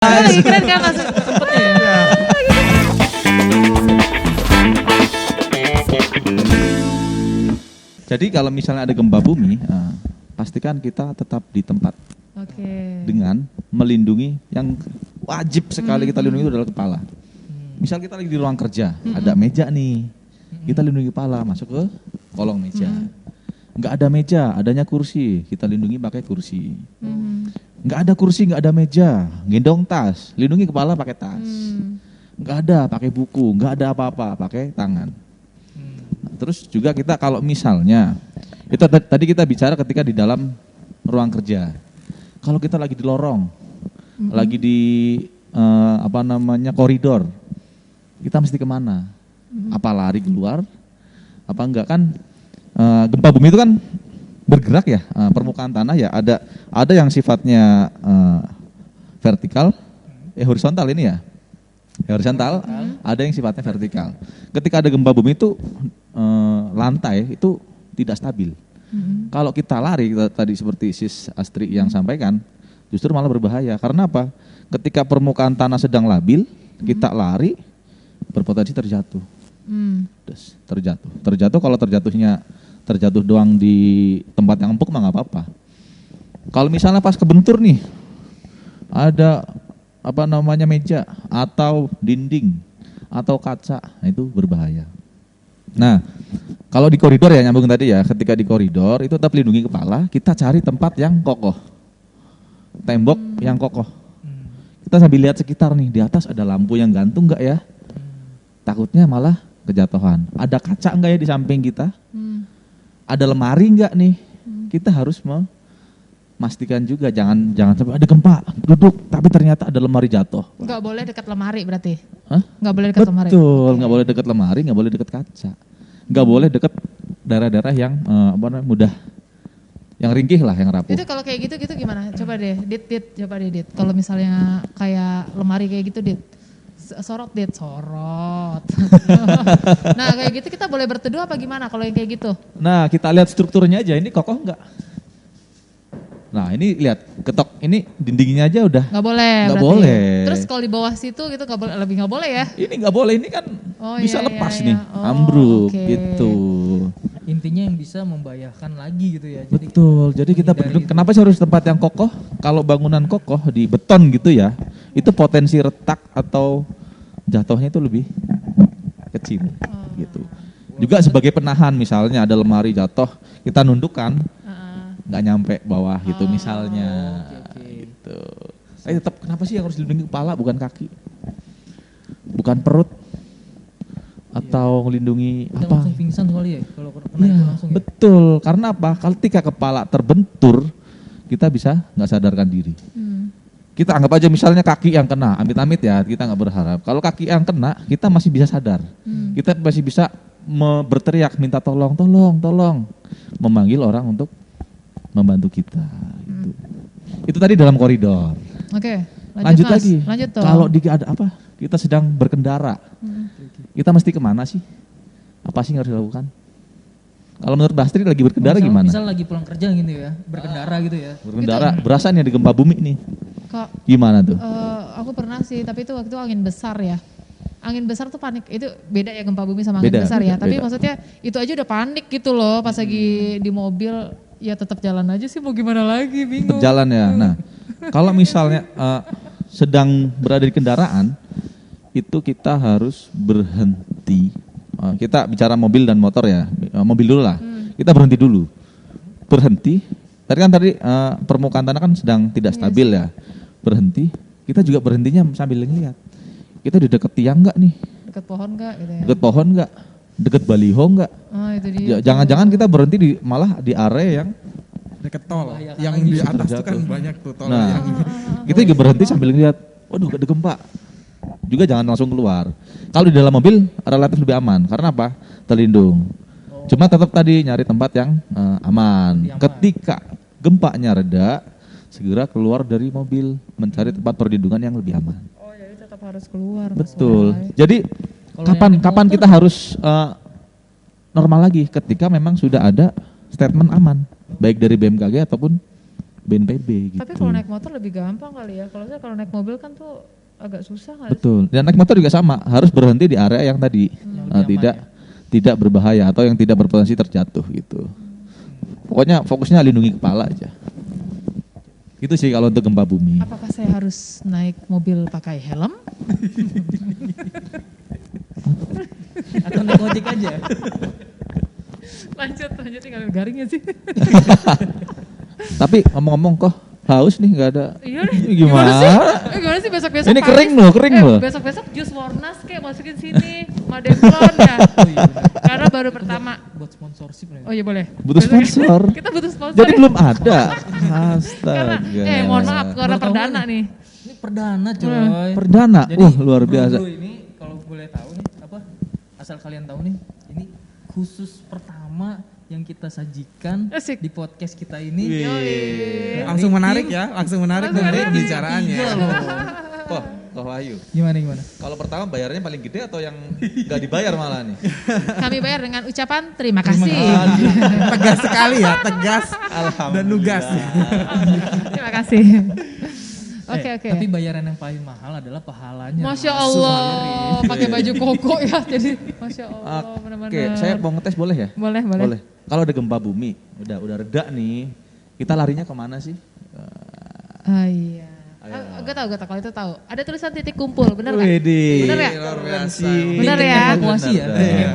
Lagi keren kan Mas? Jadi kalau misalnya ada gempa bumi, pastikan kita tetap di tempat Oke. dengan melindungi yang wajib sekali kita lindungi itu adalah kepala. Misal kita lagi di ruang kerja, ada meja nih, kita lindungi kepala, masuk ke kolong meja. Nggak ada meja, adanya kursi, kita lindungi pakai kursi. Nggak ada kursi, nggak ada meja, gendong tas, lindungi kepala pakai tas. Nggak ada pakai buku, nggak ada apa-apa, pakai tangan. Terus juga kita kalau misalnya, itu tadi kita bicara ketika di dalam ruang kerja. Kalau kita lagi di lorong, lagi di koridor, kita mesti kemana? Apa lari keluar? Apa enggak kan? Gempa bumi itu kan bergerak ya, permukaan tanah ya. Ada yang sifatnya vertikal, horizontal ini ya. Horizontal, ada yang sifatnya vertikal. Ketika ada gempa bumi itu lantai itu tidak stabil. Kalau kita lari tadi seperti Sis Astri yang sampaikan, justru malah berbahaya. Karena apa? Ketika permukaan tanah sedang labil, kita lari berpotensi terjatuh. Terjatuh kalau terjatuh doang di tempat yang empuk mah nggak apa-apa. Kalau misalnya pas kebentur nih, ada meja atau dinding atau kaca, nah itu berbahaya. Nah, kalau di koridor ya nyambung tadi ya, ketika di koridor itu tetap lindungi kepala, kita cari tempat yang kokoh, tembok yang kokoh. Kita sambil lihat sekitar nih, di atas ada lampu yang gantung nggak ya? Takutnya malah kejatuhan. Ada kaca nggak ya di samping kita? Ada lemari nggak nih? Kita harus memastikan juga, jangan sampai ada gempa, duduk, tapi ternyata ada lemari jatuh. Nggak boleh dekat lemari berarti? Hah? Nggak boleh dekat lemari? Betul, nggak boleh dekat lemari, nggak boleh dekat kaca. Nggak boleh dekat daerah-daerah yang mudah, yang ringkih lah, yang rapuh. Itu kalau kayak gitu gimana? Coba deh, coba deh Dit. Kalau misalnya kayak lemari kayak gitu Dit, sorot. Nah kayak gitu kita boleh berteduh apa gimana kalau yang kayak gitu? Nah kita lihat strukturnya aja, ini kokoh nggak? Nah ini lihat, ketok ini dindingnya aja udah. Nggak boleh. Nggak boleh. Terus kalau di bawah situ gitu nggak boleh, lebih nggak boleh ya? Ini nggak boleh, ini kan bisa lepas nih, Oh, ambruk okay. gitu. Intinya yang bisa membahayakan lagi gitu ya. Jadi, Betul, jadi kita berduduk, kenapa sih harus tempat yang kokoh? Kalau bangunan kokoh di beton gitu ya, itu potensi retak atau jatuhnya itu lebih kecil gitu. Juga sebagai penahan, misalnya ada lemari jatuh, kita nundukkan, nggak nyampe bawah gitu misalnya. Gitu. Tapi tetap kenapa sih yang harus dilindungi kepala bukan kaki? Bukan perut? Atau melindungi kita apa? langsung pingsan kali ya kalau kena itu langsung ya. Betul, karena apa? Kalau ketika kepala terbentur, kita bisa nggak sadarkan diri. Kita anggap aja misalnya kaki yang kena, amit-amit ya, kita nggak berharap. Kalau kaki yang kena, kita masih bisa sadar. Kita masih bisa berteriak, minta tolong, memanggil orang untuk membantu kita. Gitu. Itu tadi dalam koridor. Oke, Lanjut Mas. lagi. Lanjut tuh. Kalau ada apa? Kita sedang berkendara. Kita mesti kemana sih? Apa sih yang harus dilakukan? Kalau menurut Bastri lagi berkendara gimana? Misal lagi pulang kerja gitu ya, berkendara gitu ya. Berkendara, berasa nih ada gempa bumi nih. Kak, Gimana tuh? aku pernah sih, tapi itu waktu itu angin besar ya. Angin besar tuh panik, itu beda ya gempa bumi sama angin besar ya. Tapi maksudnya itu aja udah panik gitu loh pas lagi di mobil, ya tetap jalan aja sih mau gimana lagi, bingung. Tetap jalan ya. Nah, kalau misalnya sedang berada di kendaraan, itu kita harus berhenti. Kita bicara mobil dan motor ya, mobil dulu lah. Kita berhenti dulu. Berhenti. Tadi permukaan tanah kan sedang tidak stabil ya. Berhenti. Kita juga berhentinya sambil ngeliat. Kita di dekat tiang nggak nih? Dekat pohon nggak gitu ya? Dekat pohon nggak? Dekat baliho nggak? Oh, itu dia. Jangan-jangan kita berhenti malah di area yang dekat tol. Yang di atas itu kan banyak tuh tol. Nah, kita juga berhenti sambil ngeliat. Waduh, ada gempa. Juga jangan langsung keluar. Kalau di dalam mobil relatif lebih aman. Karena apa? Terlindung. Cuma tetap tadi nyari tempat yang aman. Ketika gempanya reda, segera keluar dari mobil, mencari tempat perlindungan yang lebih aman. Oh ya, tetap harus keluar. Betul. Jadi kapan kita harus normal lagi? Ketika memang sudah ada statement aman, baik dari BMKG ataupun BNPB gitu. Tapi kalau naik motor lebih gampang kali ya. Kalau naik mobil kan tuh agak susah nggak sih? Betul. Dan naik motor juga sama, harus berhenti di area yang tadi tidak berbahaya atau yang tidak berpotensi terjatuh gitu. Pokoknya fokusnya lindungi kepala aja. Itu sih kalau untuk gempa bumi. Apakah saya harus naik mobil pakai helm? Atau naik ojek aja? lanjut tinggal garingnya sih. Tapi ngomong-ngomong kok haus nih nggak ada. Iya nih. Gimana? Gimana sih besok-besok? Ini kering loh. Besok-besok jus Warnas kayak masukin sini, Mademplon ya. Oh iya benar. Karena baru pertama. Buat sponsorship nih. Oh iya boleh. Butuh sponsor. Kita butuh sponsor. Jadi ya? belum ada. Karena, Astaga. mohon maaf karena Baru tahu perdana nih. Ini perdana coy. Perdana. Jadi, Luar biasa. bro ini kalau boleh tahu nih apa? Asal kalian tahu nih, ini khusus pertama yang kita sajikan Asik. di podcast kita ini. Yoi. Langsung menarik ya, langsung menarik dari bicaraannya. Tiga loh. Kok Wahyu. Gimana? Kalau pertama bayarnya paling gede atau yang nggak dibayar malah nih? Kami bayar dengan ucapan terima kasih. Tegas sekali ya, tegas dan lugas. Terima kasih. Oke. Tapi bayaran yang paling mahal adalah pahalanya. Masya Allah, pakai baju koko ya. Jadi Masya Allah, benar-benar. Oke, saya mau ngetes boleh ya? Boleh. Kalau ada gempa bumi, udah reda nih, kita larinya kemana sih? Iya. Gue tau kalau itu tahu. Ada tulisan titik kumpul, benar nggak? Widih. Benar ya? Luar biasa. Benar ya? Evakuasi ya?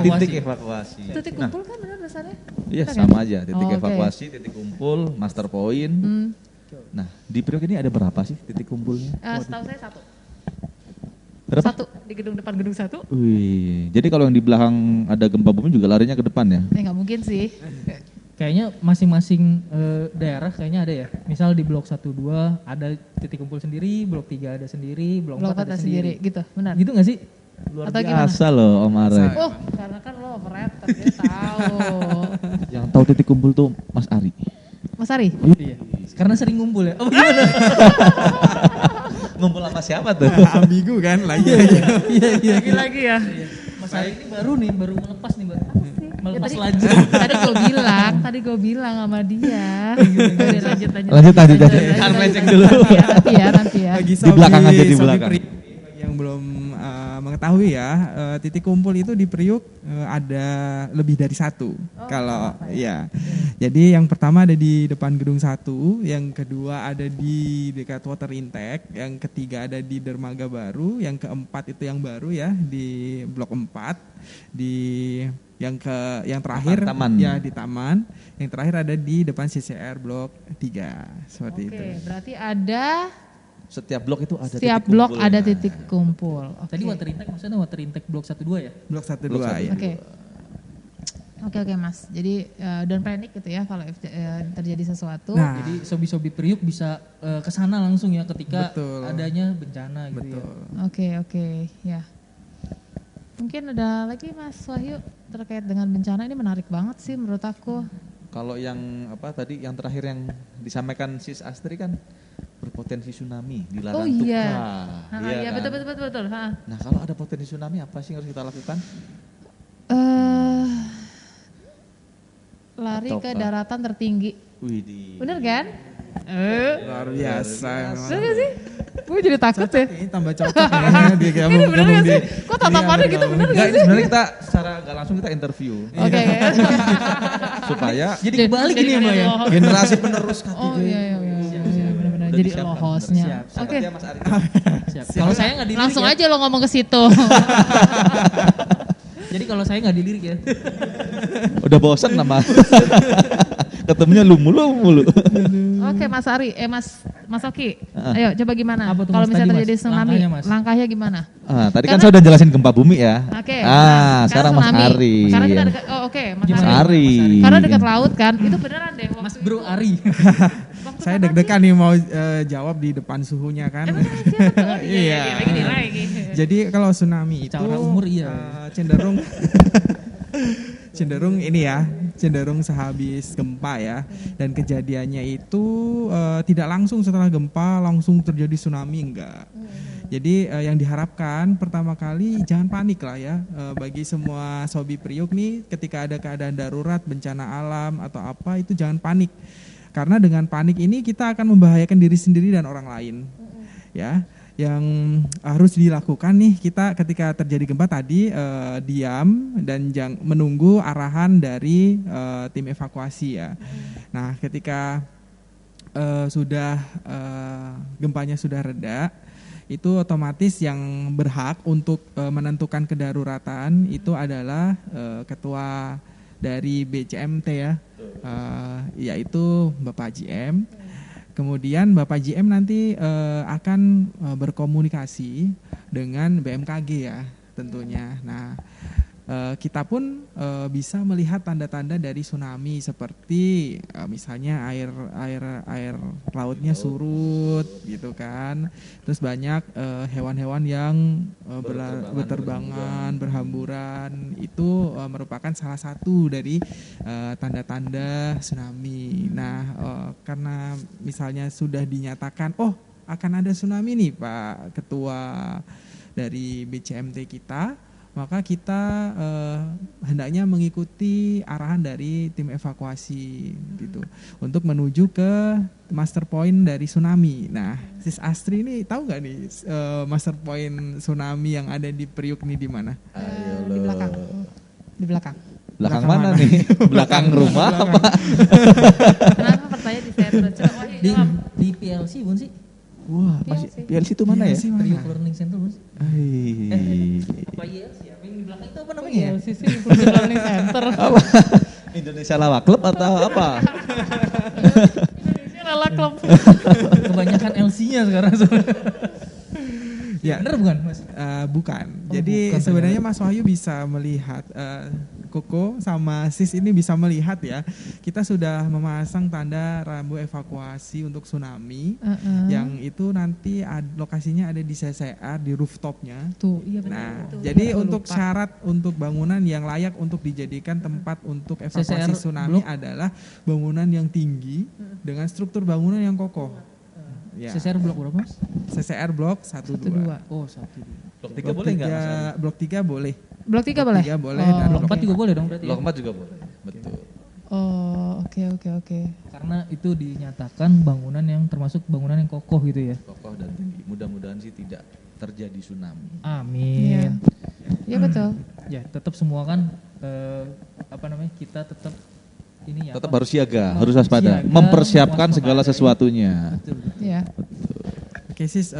Titik evakuasi. Titik kumpul kan benar tulisannya? Iya Benar sama kan? aja, titik Oh, oke. evakuasi, titik kumpul, master point. Nah di periode ini ada berapa sih titik kumpulnya? Setahu saya satu. Berapa? Satu di depan gedung satu. Wih, jadi kalau yang di belakang ada gempa bumi juga larinya ke depan ya? Nggak mungkin sih. Kayaknya masing-masing daerah kayaknya ada ya. Misal di blok 1, 2 ada titik kumpul sendiri, blok 3 ada sendiri, blok 4 ada sendiri. Gitu, benar. Gitu gak sih? Luar Atau gimana? biasa loh Om Arek. Oh, karena kan lo operator, dia tahu. Yang tahu titik kumpul tuh Mas Ari. Mas Ari? Iya. Karena sering ngumpul ya. Oh gimana? Ngumpul sama siapa tuh? Ambigu kan lagi. Iya. Lagi ya. Mas Ari ini baru melepas nih, Mbak. Melepas Ya, laju. Tadi gue bilang sama dia. Udah, lanjut. Lanjut. Jangan melenceng dulu. Nanti ya. Bagi Di belakang aja, di sobi belakang. Priuk yang belum mengetahui ya, titik kumpul itu di Priuk ada lebih dari satu. Kalau ya. Jadi yang pertama ada di depan gedung 1, yang kedua ada di dekat water intake, yang ketiga ada di dermaga baru, yang keempat itu yang baru ya di blok 4, yang terakhir Taman. ya di taman, yang terakhir ada di depan CCR blok 3 seperti itu. Oke, berarti ada Setiap blok itu ada setiap titik blok kumpulnya. ada titik kumpul. Oke. Tadi water intake maksudnya water intake blok 1, 2 ya? Blok 1 Blok 2 satu. ya. Oke Mas. Jadi don't panik gitu ya kalau terjadi sesuatu. Nah, Jadi sobi-sobi Priuk bisa ke sana langsung ya ketika Betul. adanya bencana gitu ya. betul. Oke, ya. Mungkin ada lagi Mas Wahyu terkait dengan bencana ini menarik banget sih menurut aku. Kalau yang apa tadi yang terakhir yang disampaikan Sis Astri kan berpotensi tsunami dilarang Oh iya. tukar. Iya, kan? betul. Nah kalau ada potensi tsunami apa sih yang harus kita lakukan? Lari ke Ataukah? daratan tertinggi. Widih. Bener kan? Luar biasa. Bener gak sih? Gue jadi takut ya. Ini tambah cocok ya dia kayak Ini bener gabung gak di. sih? Kok tatapannya gitu bener Enggak, gak ini sih? sebenarnya kita secara nggak langsung kita interview Oke. supaya Jadi kebalik ini ya Mbak ya? generasi penerus KTG. Oh iya, bener-bener. Jadi lo hostnya. Oke. Ya, Mas Ari. Siap. Kalau saya nggak dilirik Langsung ya. aja lo ngomong ke situ. Jadi kalau saya nggak dilirik ya. Udah bosan nama. Ketemunya lu mulu. Oke Mas Ari, Mas Oki. Ayo coba gimana? Apa tuh, Kalau Mas, misalnya tadi, terjadi Mas? tsunami, Langkahnya, Mas. langkahnya gimana? Tadi kan Karena- saya udah jelasin gempa bumi ya. Oke. Sekarang Mas tsunami. Ari. Karena kita dekat, Mas Gimana? Ari. Ari. Karena dekat laut kan, itu beneran deh. Mas Bro Ari. Saya deg-degan nih mau jawab di depan suhunya kan. Iya. Lagi. Jadi kalau tsunami itu Cara umur iya. cenderung ini ya, cenderung sehabis gempa ya. Dan kejadiannya itu tidak langsung setelah gempa langsung terjadi tsunami, enggak. Jadi yang diharapkan pertama kali jangan panik lah ya, bagi semua sobi Priuk nih ketika ada keadaan darurat, bencana alam atau apa itu jangan panik. Karena dengan panik ini kita akan membahayakan diri sendiri dan orang lain. Ya, yang harus dilakukan nih kita ketika terjadi gempa tadi diam dan menunggu arahan dari tim evakuasi ya. Nah, ketika sudah gempanya sudah reda, itu otomatis yang berhak untuk menentukan kedaruratan itu adalah ketua dari BCMT ya, yaitu Bapak JM. Kemudian Bapak JM nanti akan berkomunikasi dengan BMKG ya tentunya. Nah, kita pun bisa melihat tanda-tanda dari tsunami seperti misalnya air lautnya surut gitu kan. Terus banyak hewan-hewan yang berterbangan, berhamburan. Itu merupakan salah satu dari tanda-tanda tsunami. Nah, karena misalnya sudah dinyatakan akan ada tsunami nih Pak Ketua dari BCMT kita, maka kita hendaknya mengikuti arahan dari tim evakuasi gitu untuk menuju ke master point dari tsunami. Nah, Sis Astri ini tahu nggak nih master point tsunami yang ada di Priuk nih di mana? Di belakang. Di belakang. Belakang mana nih? Belakang rumah apa? Kenapa pertanyaan di saya terus? Coba Wahyu jawab. Di PLC Bun sih. Wah, masih PLC itu mana ya? PLC Priuk Learning Center Bun. Apa ILC ya? Yang di belakang itu apa namanya ya? PLC Inclusive Learning Center. Apa? Indonesia Lawak Club atau apa? Indonesia Lala Club. Kebanyakan LC-nya sekarang. Ya, Bener bukan Mas? bukan. Oh, Jadi bukan, sebenarnya Mas Wahyu bisa melihat Koko sama Sis ini bisa melihat ya. Kita sudah memasang tanda rambu evakuasi untuk tsunami yang itu nanti lokasinya ada di CCR di rooftopnya. Tuh, iya benar. Nah, Tuh, jadi aku untuk lupa. syarat untuk bangunan yang layak untuk dijadikan tempat untuk evakuasi CCR tsunami blok. adalah bangunan yang tinggi dengan struktur bangunan yang kokoh. Ya. CCR blok berapa Mas? CCR blok 1 2. 1-2. Oh 1. Blok 3 boleh enggak Mas Ari? Blok 3 boleh. Blok 3 boleh? 3 boleh Oh. dan Blok 4 juga boleh dong berarti Blok ya? 4 juga boleh. Betul. Oh, oke. Karena itu dinyatakan bangunan yang termasuk bangunan yang kokoh gitu ya. Kokoh dan tinggi. Mudah-mudahan sih tidak terjadi tsunami. Amin. Iya betul. Ya tetap semua kan kita tetap ini ya. Tetap apa? harus siaga, harus waspada, Siaga, mempersiapkan waspada. segala sesuatunya. Betul. Iya. Oke Sis,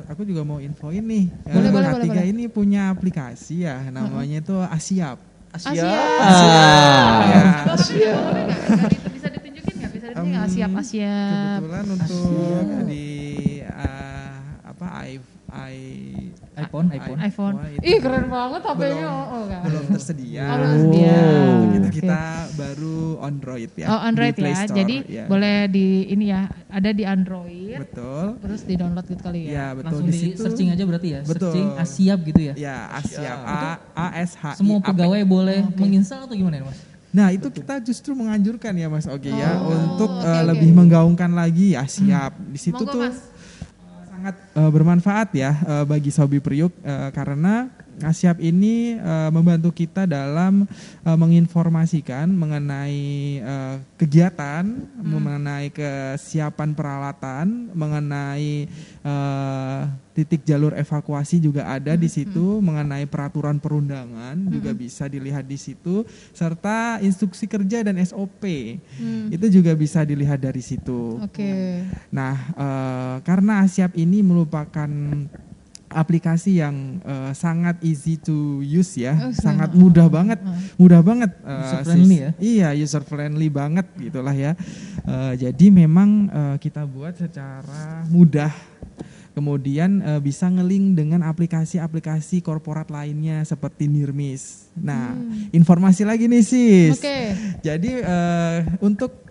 aku juga mau infoin nih. Boleh, boleh, K3 boleh. ini punya aplikasi ya, namanya itu Asiap. Asia. Ya. Asia. Bisa ditunjukin nggak? Bisa ditunjukin nggak? Siap Asia. Kebetulan untuk di iPhone. iPhone. itu Ih keren banget HP-nya. Kan. belum tersedia. Oh, belum tersedia. Gitu, Oke. kita baru Android ya. Oh Android di Play ya. Store, Jadi ya. boleh di ini ya. Ada di Android. Betul. Terus di download gitu kali ya. Ya betul Langsung di situ. searching aja berarti ya. Betul. Searching Asiap gitu ya. Ya Asiap. ASHI. Semua pegawai boleh menginstal atau gimana ya Mas? Nah itu kita justru menganjurkan ya Mas Oge ya Oh, untuk oke, oke. lebih menggaungkan lagi Asiap. Di situ Monggo, tuh Mas. sangat bermanfaat ya bagi Sobi Priuk karena Asiap ini membantu kita dalam menginformasikan mengenai kegiatan, mengenai kesiapan peralatan, mengenai titik jalur evakuasi juga ada di situ, mengenai peraturan perundangan juga bisa dilihat di situ, serta instruksi kerja dan SOP itu juga bisa dilihat dari situ. Oke. Nah, karena Asiap ini merupakan aplikasi yang sangat easy to use ya, sangat mudah banget, User friendly ya? Iya, user friendly banget gitulah ya. Jadi memang kita buat secara mudah. Kemudian bisa nge-link dengan aplikasi-aplikasi korporat lainnya seperti Nirmis. Nah, informasi lagi nih Sis. Oke. Jadi untuk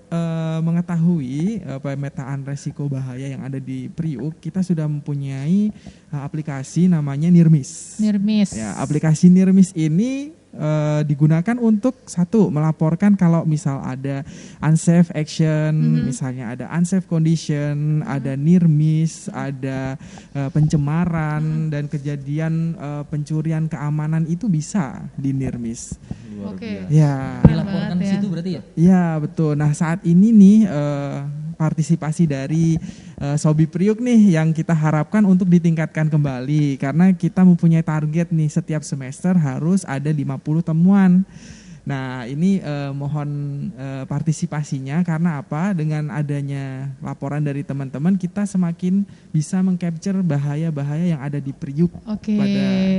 mengetahui pemetaan resiko bahaya yang ada di Priuk, kita sudah mempunyai aplikasi namanya Nirmis. Nirmis. Ya, aplikasi Nirmis ini digunakan untuk satu melaporkan kalau misal ada unsafe action, misalnya ada unsafe condition, ada near miss, ada pencemaran dan kejadian pencurian keamanan itu bisa di near miss. Oke. Ya. Dilaporkan di banget ya. situ berarti ya? Ya betul. Nah saat ini nih partisipasi dari Sobi Priuk nih yang kita harapkan untuk ditingkatkan kembali karena kita mempunyai target nih setiap semester harus ada 50 temuan. Nah ini mohon partisipasinya karena apa? Dengan adanya laporan dari teman-teman kita semakin bisa mengcapture bahaya-bahaya yang ada di Priuk. Oke, pada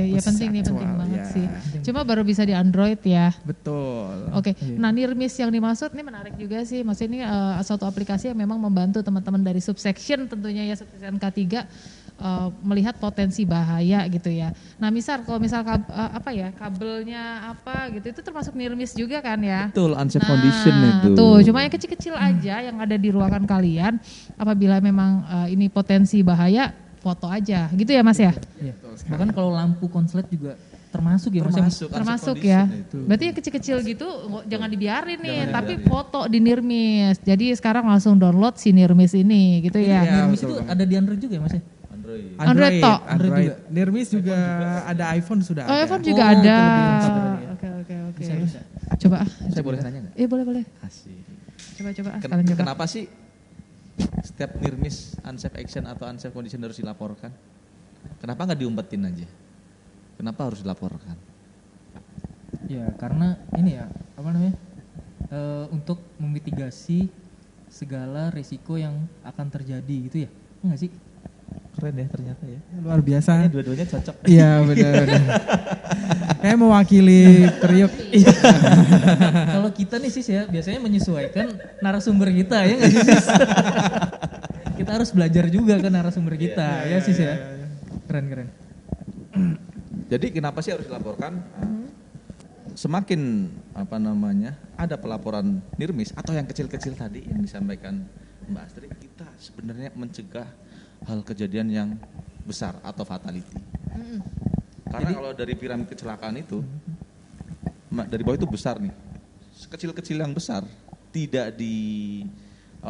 ya posisi penting nih, penting aktual, banget ya. sih. Cuma baru bisa di Android ya. Betul. Oke, nah near miss yang dimaksud ini menarik juga sih. Maksudnya ini suatu aplikasi yang memang membantu teman-teman dari subsection tentunya ya, subsection K3 melihat potensi bahaya gitu ya. Nah misal kalau misal kabelnya apa gitu itu termasuk near miss juga kan ya. Betul, unsafe condition itu. Tuh, cuma yang kecil-kecil aja yang ada di ruangan kalian apabila memang ini potensi bahaya foto aja gitu ya Mas ya. Iya. Bahkan kalau lampu konslet juga termasuk ya Mas? Termasuk ya. Berarti yang kecil-kecil gitu jangan dibiarin nih, tapi foto di near miss. Jadi sekarang langsung download si near miss ini gitu ya. Near miss itu ada di Android juga ya Mas ya? Android tok. Android. Near miss juga ada iPhone sudah Oh, ada. iPhone juga Oh, ada. itu lebih lengkap berarti ya. Oke. Bisa. Coba. Saya boleh nanya nggak? Iya boleh. Asik. Coba sekalian coba. Kenapa sih setiap near miss, unsafe action atau unsafe condition harus dilaporkan? Kenapa nggak diumpetin aja? Kenapa harus dilaporkan? Ya karena ini ya apa namanya untuk memitigasi segala risiko yang akan terjadi gitu ya, enggak sih? Keren ya ternyata ya. Luar biasa. Dua-duanya cocok. Iya benar. Kayak mewakili Priuk. Kalau kita nih Sis ya biasanya menyesuaikan narasumber kita ya nggak sih Sis? Kita harus belajar juga ke narasumber kita ya Sis ya. Keren. Jadi kenapa sih harus dilaporkan? Semakin ada pelaporan near miss atau yang kecil-kecil tadi yang disampaikan Mbak Astri, kita sebenarnya mencegah hal kejadian yang besar atau fatality. Karena kalau dari piramid kecelakaan itu, dari bawah itu besar nih, kecil-kecil yang besar tidak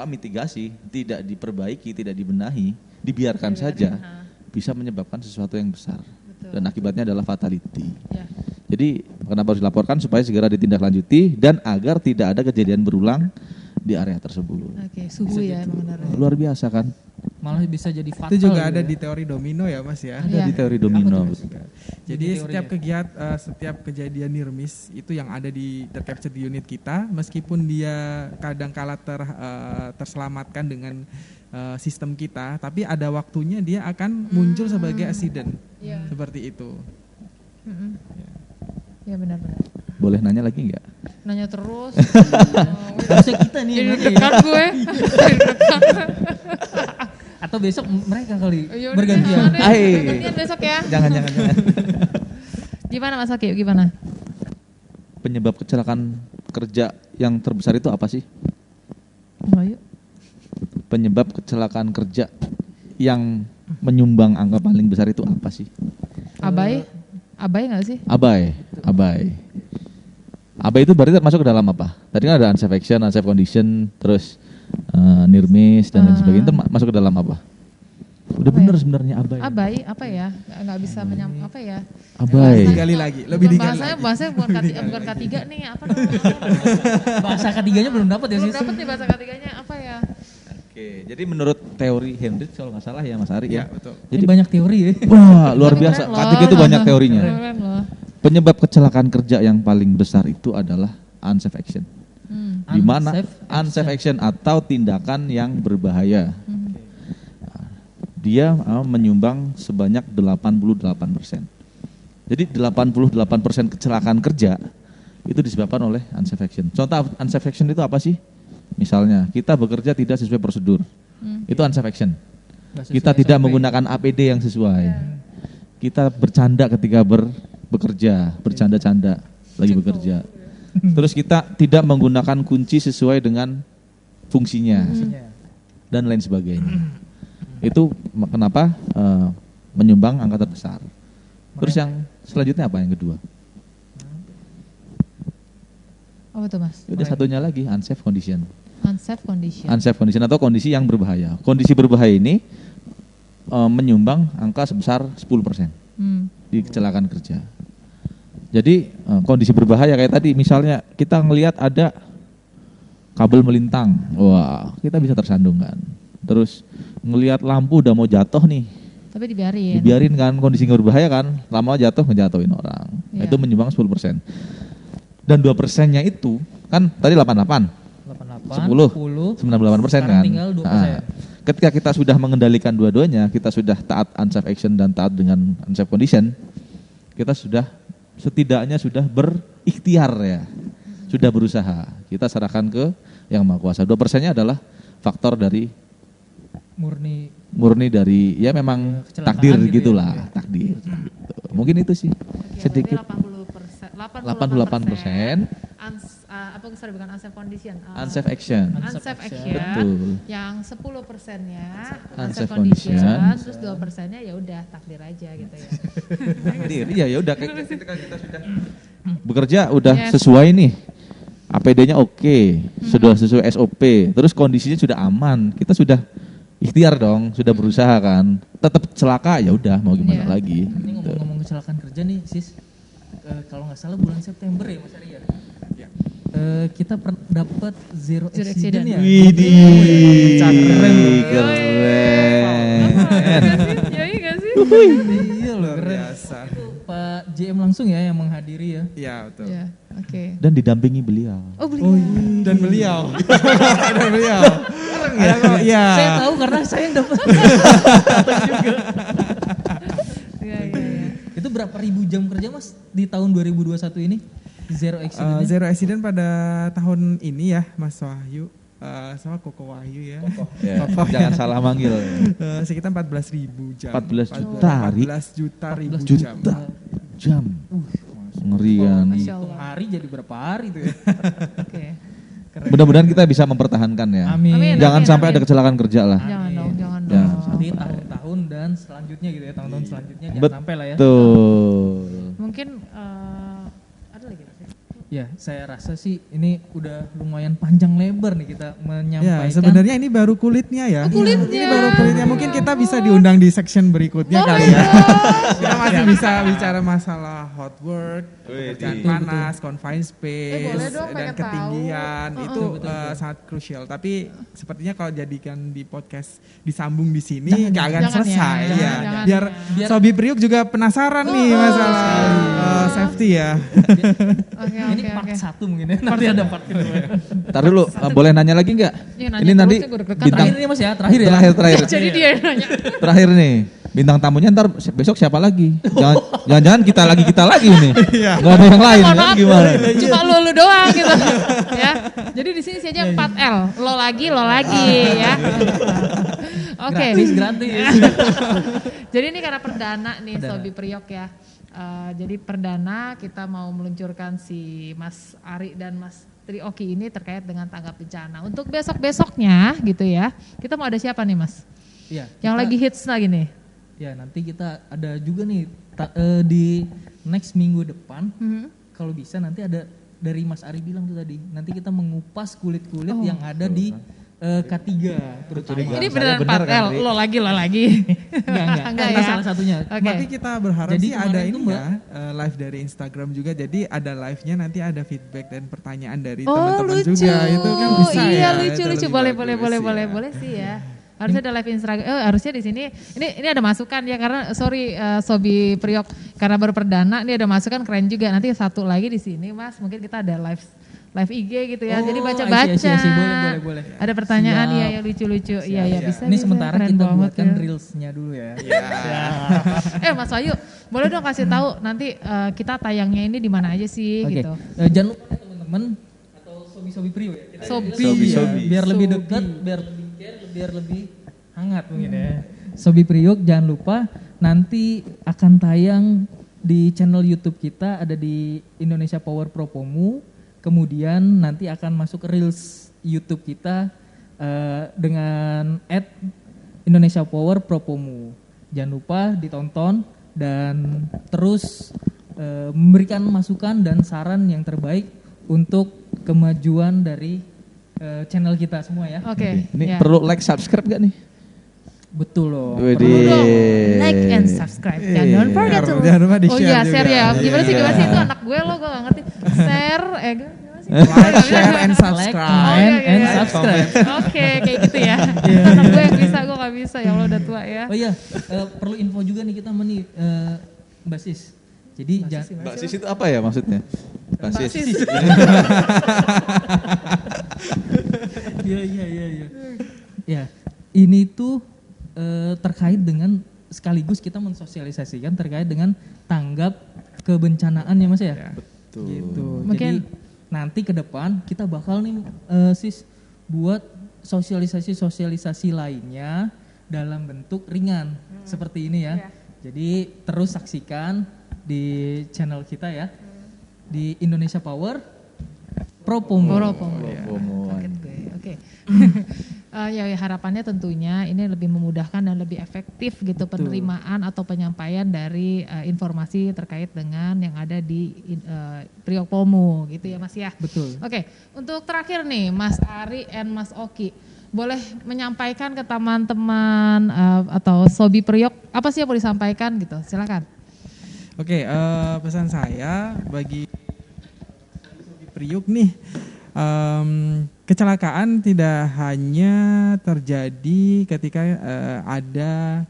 mitigasi, tidak diperbaiki, tidak dibenahi, dibiarkan saja, bisa menyebabkan sesuatu yang besar. Dan akibatnya adalah fatality. Ya. Jadi kenapa harus dilaporkan supaya segera ditindaklanjuti dan agar tidak ada kejadian berulang di area tersebut. Oke, suhu ya emang benar. Luar biasa kan? Malah bisa jadi fatal. Itu juga gitu ada ya. di teori domino ya Mas ya. Ada di teori domino. Jadi setiap kejadian near miss itu yang ada tercapture di unit kita, meskipun dia kadang kala terselamatkan dengan sistem kita, tapi ada waktunya dia akan muncul sebagai accident. Seperti itu. Ya benar. Boleh nanya lagi nggak? Nanya terus. Harusnya kita nih yang Jadi nanya ya. dekat gue. Atau besok mereka kali Yaudah, bergantian. Bergantian besok ya. Jangan. Gimana Mas Aki? Gimana? Penyebab kecelakaan kerja yang terbesar itu apa sih? Ayo. Penyebab kecelakaan kerja yang menyumbang angka paling besar itu apa sih? Abai nggak sih? Abai itu berarti termasuk ke dalam apa? Tadi kan ada unsafe action, unsafe condition, terus near miss dan lain sebagainya. Itu masuk ke dalam apa? Udah bener sebenarnya abai. Abai apa ya? Nggak bisa apa ya? Abai. Digali lagi, lebih digali lagi. Bahasanya bukan K3 nih, apa namanya? Bahasa ketiganya belum dapat ya Belum Sis? dapat nih bahasa ketiganya apa ya? Oke, jadi menurut teori Hendrik kalau nggak salah ya Mas Ari ya. Betul. Jadi banyak teori ya. Wah, luar Keren biasa. loh. K3 itu banyak teorinya. Keren loh. Penyebab kecelakaan kerja yang paling besar itu adalah unsafe action. Di mana unsafe action atau tindakan yang berbahaya. Dia menyumbang sebanyak 88%. Jadi 88% kecelakaan kerja itu disebabkan oleh unsafe action. Contoh unsafe action itu apa sih? Misalnya kita bekerja tidak sesuai prosedur. Itu unsafe action. Kita tidak menggunakan APD yang sesuai. Kita bercanda ketika bekerja, bercanda-canda lagi bekerja. Terus kita tidak menggunakan kunci sesuai dengan fungsinya dan lain sebagainya. Itu kenapa menyumbang angka terbesar. Terus yang selanjutnya apa yang kedua? Apa tuh Mas? Udah satunya lagi unsafe condition. Unsafe condition. Unsafe condition atau kondisi yang berbahaya. Kondisi berbahaya ini menyumbang angka sebesar 10% di kecelakaan kerja. Jadi kondisi berbahaya kayak tadi misalnya kita ngelihat ada kabel melintang, wah kita bisa tersandung kan. Terus ngelihat lampu udah mau jatuh nih, Tapi dibiarin. dibiarin kan, kondisi nggak berbahaya kan, lama jatuh ngejatuhin orang. Iya. Itu menyumbang 10%. Dan 2%-nya itu kan tadi 88, 10, 98% kan. Tinggal 2%. Nah, ketika kita sudah mengendalikan dua-duanya, kita sudah taat unsafe action dan taat dengan unsafe condition, kita sudah setidaknya sudah berikhtiar ya, sudah berusaha. Kita serahkan ke Yang Maha Kuasa. 2%-nya adalah faktor dari murni dari ya memang takdir gitu gitulah, ya. takdir. Mungkin itu sih. Sedikit 88%. Bukan unsafe condition. Unsafe action. Unsafe action. Betul. Yang 10%-nya Unsafe unsafe condition, condition. terus 2%-nya ya udah takdir aja gitu ya. Takdir. Iya ya udah ketika kita sudah bekerja udah Yes. sesuai nih. APD-nya oke, sudah sesuai SOP, terus kondisinya sudah aman, kita sudah ikhtiar dong, sudah berusaha kan. Tetap celaka ya udah mau gimana Iya. lagi. Ini ngomong-ngomong kecelakaan kerja nih, Sis. Kalau nggak salah bulan September ya, Mas Ari ya. Kita dapat zero accident ya. Widih, Keren. keren. Ya iya gak sih? Iya loh, keren. Biasa. Pak JM langsung ya yang menghadiri ya. Iya betul. Ya, oke. Dan didampingi beliau. Oh beliau. Dan beliau. Dan beliau. Iya. Saya tahu karena saya yang dapat. Iya, iya, iya. Itu berapa ribu jam kerja Mas di tahun 2021 ini? Zero accident. Zero accident pada tahun ini ya Mas Wahyu. Sama Koko Wahyu ya. Ya, jangan salah manggil. Sekitar 14.000 jam. 14 juta hari. 14 juta ribu jam. Jam. Ngerian. Masya Allah. Hari jadi berapa hari tuh ya? Oke. Mudah-mudahan kita bisa mempertahankan ya. Amin. Amin. Jangan sampai ada kecelakaan kerja lah. Jangan dong, jangan Jangan dong. Di tahun-tahun dan selanjutnya gitu ya, tahun-tahun selanjutnya jangan sampai lah ya. Betul. Mungkin ada lagi Mas? Ya, saya rasa sih ini udah lumayan panjang lebar nih kita Ya, menyampaikan. sebenarnya ini baru kulitnya ya. kulitnya. Ini baru kulitnya. Mungkin kita bisa diundang di section berikutnya kali ya. Kita masih bisa bicara masalah hot work, pekerjaan panas, confined space, boleh dong, dan pengen ketinggian. Itu sangat krusial. Tapi sepertinya kalau jadikan di podcast disambung di sini nggak akan jangan selesai ya. ya. Jangan Biar ya. Sobi Priuk juga penasaran nih masalah safety ya. Oke, Ini part oke. 1 mungkin ya. Nanti ada part kedua. Ntar dulu, boleh nanya lagi nggak? Iya, nanya Ini terus nanti ya, gue deg-degan. bintang Terakhir ini Mas ya, terakhir ya. terakhir. Jadi dia yang nanya. Terakhir nih, bintang tamunya ntar besok siapa lagi? Jangan-jangan kita lagi nih. Nggak ada yang lain Mohon kan maaf, gimana? cuma lu doang gitu. Ya. Jadi di sini saja 4L. Lo lagi ya. Oke. Gratis. Jadi ini karena perdana nih Sobi Priok ya. Jadi perdana kita mau meluncurkan si Mas Ari dan Mas Trioki ini terkait dengan tanggap bencana. Untuk besok-besoknya gitu ya, kita mau ada siapa nih Mas? Iya. Yang lagi hits lagi nih. Ya, nanti kita ada juga nih di next minggu depan. Kalau bisa nanti ada dari Mas Ari bilang tuh tadi. Nanti kita mengupas kulit-kulit yang ada di K3 terutama. Ini beneran benar 4L, kan, Ri? lo lagi. Enggak. Enggak Karena ya? salah satunya. Oke. Tapi kita berharap Jadi sih ada kemarin ini tuh, Mbak, ya, live dari Instagram juga. Jadi ada live-nya nanti ada feedback dan pertanyaan dari Oh teman-teman lucu. juga. Itu kan bisa iya, ya. lucu. Itu lebih Boleh, bagus ya. boleh sih ya. Harusnya ada live Instagram. Harusnya di sini. Ini ada masukan ya karena sorry Sobi Priok karena baru perdana ini ada masukan keren juga. Nanti satu lagi di sini Mas. Mungkin kita ada live IG gitu ya. Jadi baca-baca. I see. Boleh. Ada pertanyaan Siap. ya yang lucu-lucu. Iya bisa. Ini bisa. sementara Keren kita banget buatkan ya. reelsnya dulu ya. Mas Wahyu, boleh dong kasih tahu nanti kita tayangnya ini di mana aja sih Oke. gitu. Jangan lupa ya, teman-teman atau sobi-sobi Prio ya. Kita Sobi. biar lebih dekat, biar lebih care, biar lebih hangat mungkin ya. Sobi Priok jangan lupa nanti akan tayang di channel YouTube kita ada di Indonesia Power Propomu. Kemudian nanti akan masuk ke reels YouTube kita dengan @Indonesia Power Propomu. Jangan lupa ditonton dan terus memberikan masukan dan saran yang terbaik untuk kemajuan dari channel kita semua ya. Oke. Ini ya. perlu like, subscribe gak nih? Betul loh. Widih. Perlu dong. Like and subscribe. Dan don't forget to. Jangan lupa di-share Oh iya, juga. share ya. Gimana sih Iya. itu anak gue lo, gue gak ngerti. Share, gimana sih? Like, share, and Like, subscribe. comment, iya, and iya. subscribe. Oke, kayak gitu ya. Anak gue yang bisa, gue gak bisa. Ya Allah udah tua ya. Oh iya, perlu info juga nih kita Mbak Sis. Jadi Mbak Sis itu apa ya maksudnya? Mbak Sis. Iya. Ya, ini tuh terkait dengan sekaligus kita mensosialisasikan terkait dengan tanggap kebencanaan ya Mas ya. Betul. Gitu. Mungkin- Jadi nanti ke depan kita bakal nih Sis buat sosialisasi lainnya dalam bentuk ringan seperti ini ya. Iya. Jadi terus saksikan di channel kita ya. Di Indonesia Power Propomo. Kaget gue. Oke. Ya harapannya tentunya ini lebih memudahkan dan lebih efektif gitu penerimaan atau penyampaian dari informasi terkait dengan yang ada di Priok Pomo gitu ya Mas ya. Betul. Oke, untuk terakhir nih Mas Ari and Mas Oki, boleh menyampaikan ke teman-teman atau Sobi Priok apa sih yang mau disampaikan gitu? Silakan. Oke, pesan saya bagi Priuk nih, kecelakaan tidak hanya terjadi ketika ada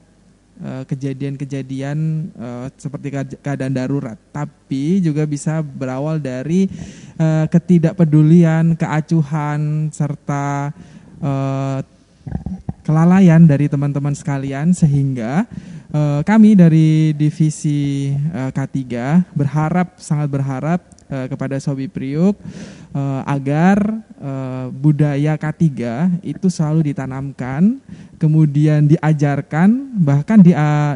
kejadian-kejadian seperti keadaan darurat, tapi juga bisa berawal dari ketidakpedulian, keacuhan, serta kelalaian dari teman-teman sekalian, sehingga kami dari divisi K3 sangat berharap kepada Sobi Priuk agar budaya K3 itu selalu ditanamkan, kemudian diajarkan, bahkan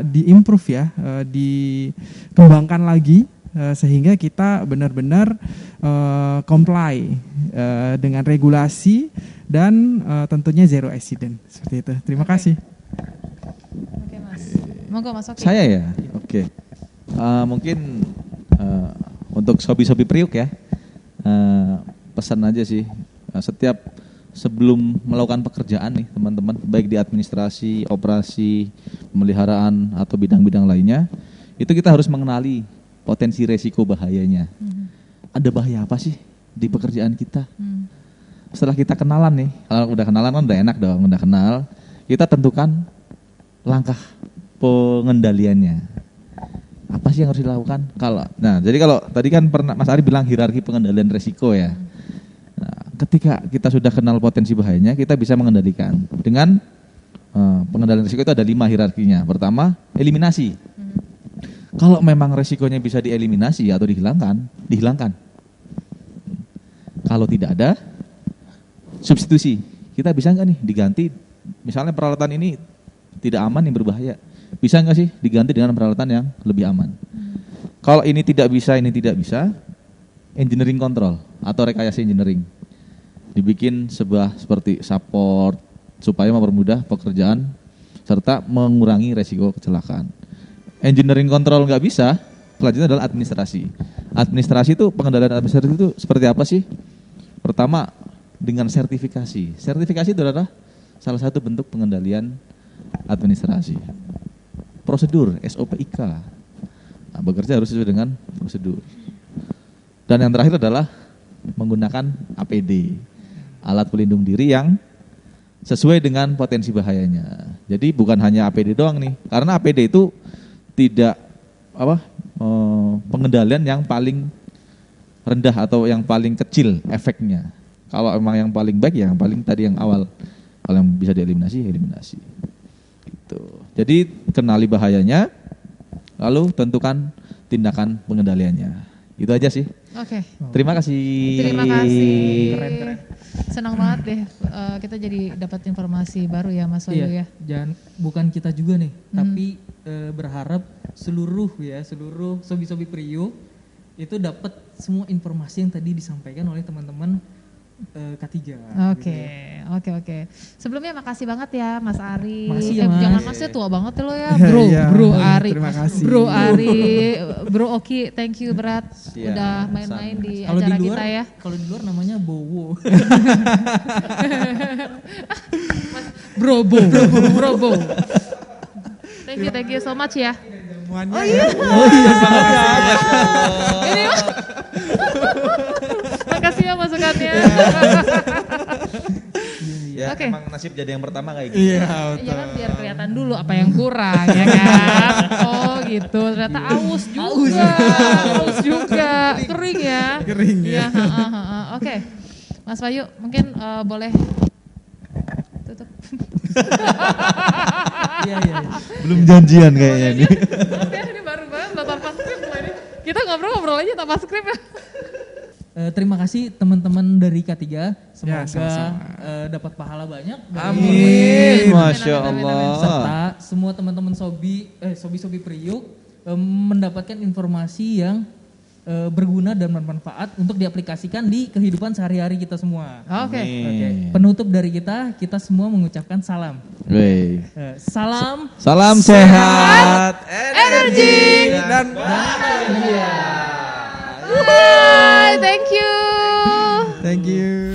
diimprove ya, dikembangkan lagi sehingga kita benar-benar comply dengan regulasi dan tentunya zero accident seperti itu. Terima kasih. Oke Mas. Monggo Mas Oki. Saya ya, oke. Mungkin untuk sobi-sobi Priuk ya, pesan aja sih, setiap sebelum melakukan pekerjaan nih teman-teman, baik di administrasi, operasi, pemeliharaan atau bidang-bidang lainnya, itu kita harus mengenali potensi resiko bahayanya. Ada bahaya apa sih di pekerjaan kita? Setelah kita kenalan nih, kalau udah kenalan kan udah enak dong, udah kenal, kita tentukan langkah pengendaliannya. Apa sih yang harus dilakukan? Jadi kalau tadi kan pernah Mas Ari bilang hierarki pengendalian resiko ya. Nah, ketika kita sudah kenal potensi bahayanya, kita bisa mengendalikan dengan pengendalian resiko itu ada 5 hierarkinya. Pertama, eliminasi. Kalau memang resikonya bisa dieliminasi atau dihilangkan. Kalau tidak ada, substitusi. Kita bisa nggak nih diganti? Misalnya peralatan ini tidak aman, yang berbahaya. Bisa nggak sih diganti dengan peralatan yang lebih aman? Kalau ini tidak bisa, engineering control atau rekayasa engineering. Dibikin sebuah seperti support supaya mempermudah pekerjaan serta mengurangi resiko kecelakaan. Engineering control nggak bisa, selanjutnya adalah administrasi. Administrasi itu, pengendalian administrasi itu seperti apa sih? Pertama, dengan sertifikasi. Sertifikasi itu adalah salah satu bentuk pengendalian administrasi. Prosedur, SOP IK. Nah, bekerja harus sesuai dengan prosedur. Dan yang terakhir adalah menggunakan APD, alat pelindung diri yang sesuai dengan potensi bahayanya. Jadi bukan hanya APD doang nih, karena APD itu tidak pengendalian yang paling rendah atau yang paling kecil efeknya. Kalau emang yang paling baik ya yang paling tadi yang awal, kalau yang bisa eliminasi. Gitu. Jadi kenali bahayanya, lalu tentukan tindakan pengendaliannya. Itu aja sih. Oke. Terima kasih. Terima kasih. Keren. Senang banget deh kita jadi dapat informasi baru ya Mas Wahyu ya. Dan bukan kita juga nih, tapi berharap seluruh sobi-sobi Priuk itu dapat semua informasi yang tadi disampaikan oleh teman-teman K3. Oke. Sebelumnya makasih banget ya Mas Ari. Makasih ya, Mas. Jangan Masnya tua banget lo ya, Bro. Iya, Bro Ari. terima kasih. Bro Ari, Bro Oki, thank you berat Siap, udah main-main di Kalau di acara luar, kita ya. kalau di luar namanya Bowo. Brobo. Thank you so much ya. Jamuannya Oh iya. Ini makasih ya masukannya. Ya, Oke. emang nasib jadi yang pertama kayak gitu. Iya, Ya kan biar kelihatan dulu apa yang kurang ya kan. Oh gitu, ternyata aus juga. Kering ya. Kering ya. Iya, Oke. Mas Bayu mungkin boleh tutup. Iya. Belum janjian kayaknya nih. Maaf ya, ini baru banget tanpa skrip loh ini. Kita ngobrol aja tanpa skrip ya. Terima kasih teman-teman dari K3. Semoga sama-sama. dapat pahala banyak. Amin. Masya Amin. Allah. Serta semua teman-teman sobi Priuk mendapatkan informasi yang berguna dan bermanfaat untuk diaplikasikan di kehidupan sehari-hari kita semua. Oke. Oke. Penutup dari kita semua mengucapkan salam. Weh. Salam Salam sehat, Energi. Dan Bye, thank you. thank you.